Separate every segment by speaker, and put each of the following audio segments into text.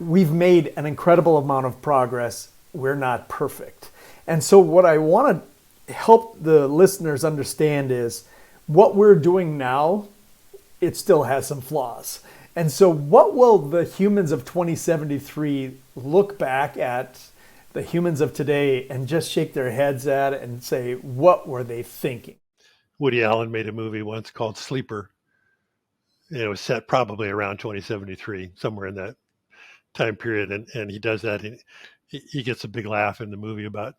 Speaker 1: we've made an incredible amount of progress. We're not perfect. And so, what I want to help the listeners understand is what we're doing now, it still has some flaws. And so, what will the humans of 2073 look back at the humans of today and just shake their heads at it and say, what were they thinking?
Speaker 2: Woody Allen made a movie once called Sleeper. It was set probably around 2073, somewhere in that time period. And he does that. He gets a big laugh in the movie about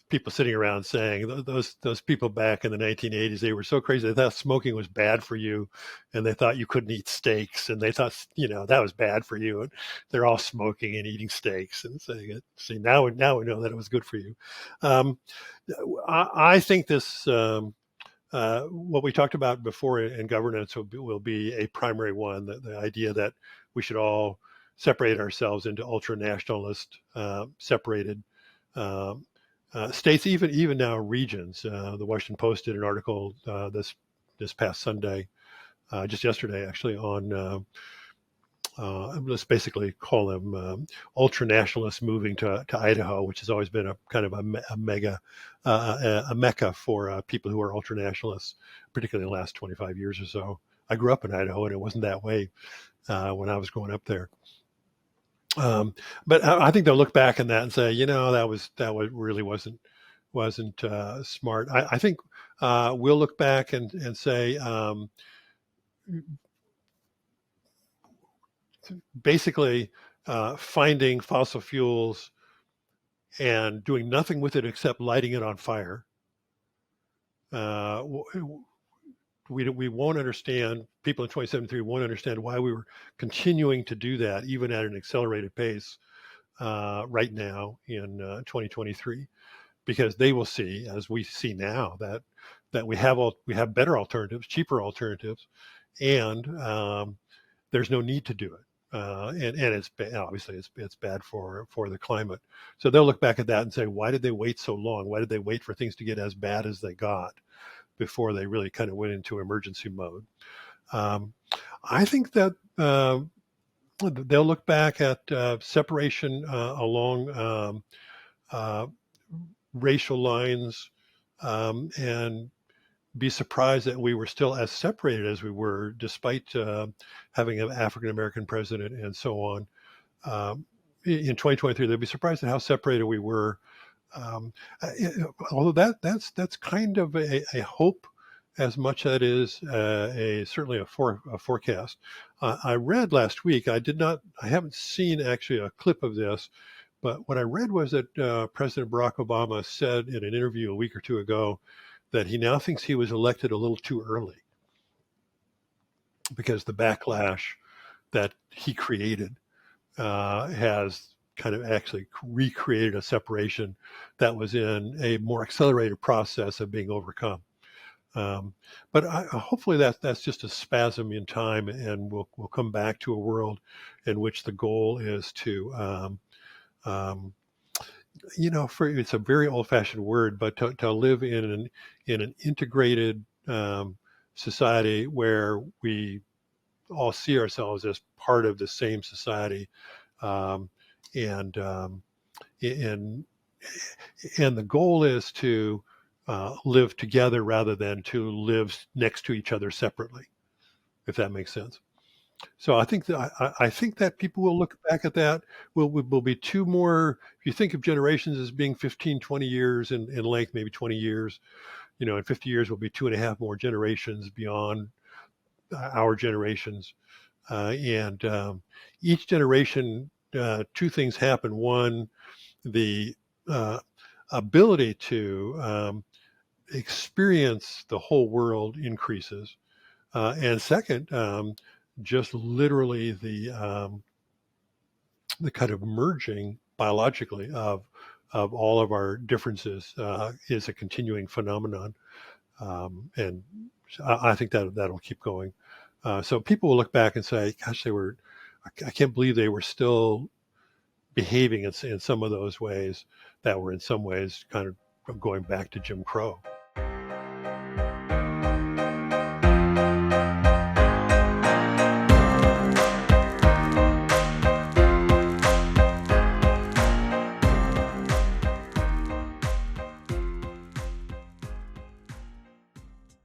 Speaker 2: people sitting around saying those people back in the 1980s, they were so crazy. They thought smoking was bad for you, and they thought you couldn't eat steaks, and they thought that was bad for you. And they're all smoking and eating steaks and saying it. See, now we know that it was good for you. Um, I think this. What we talked about before in governance will be a primary one. The idea that we should all separate ourselves into ultra nationalist, separated states, even now regions. The Washington Post did an article this past Sunday, just yesterday actually, on let's basically call them ultra nationalists moving to Idaho, which has always been a kind of a mecca for people who are ultra nationalists, particularly in the last 25 years or so. I grew up in Idaho, and it wasn't that way when I was growing up there. But I think they'll look back on that and say, that really wasn't smart. I think we'll look back and say, basically, finding fossil fuels and doing nothing with it except lighting it on fire. We won't understand, people in 2073 won't understand why we were continuing to do that, even at an accelerated pace right now in 2023, because they will see, as we see now, that we have better alternatives, cheaper alternatives, and there's no need to do it. And it's obviously it's bad for the climate. So they'll look back at that and say, why did they wait so long? Why did they wait for things to get as bad as they got before they really kind of went into emergency mode? I think that they'll look back at separation along racial lines, and be surprised that we were still as separated as we were, despite having an African American president and so on. In 2023, they'd be surprised at how separated we were. Although that's kind of a hope, as much as it is certainly a forecast. I read last week. I haven't seen actually a clip of this, but what I read was that President Barack Obama said in an interview a week or two ago that he now thinks he was elected a little too early because the backlash that he created has kind of actually recreated a separation that was in a more accelerated process of being overcome. But hopefully that's just a spasm in time, and we'll come back to a world in which the goal is to it's a very old-fashioned word, but to live in an integrated society where we all see ourselves as part of the same society, and the goal is to live together rather than to live next to each other separately, if that makes sense. So I think that people will look back at that. Will be two more. If you think of generations as being 15, 20 years in length, maybe 20 years, in 50 years will be 2.5 more generations beyond our generations. And each generation, two things happen. One, the ability to experience the whole world increases. And second, just literally the kind of merging biologically of all of our differences is a continuing phenomenon, and I think that'll keep going. So people will look back and say, "Gosh, I can't believe they were still behaving in some of those ways that were in some ways kind of going back to Jim Crow."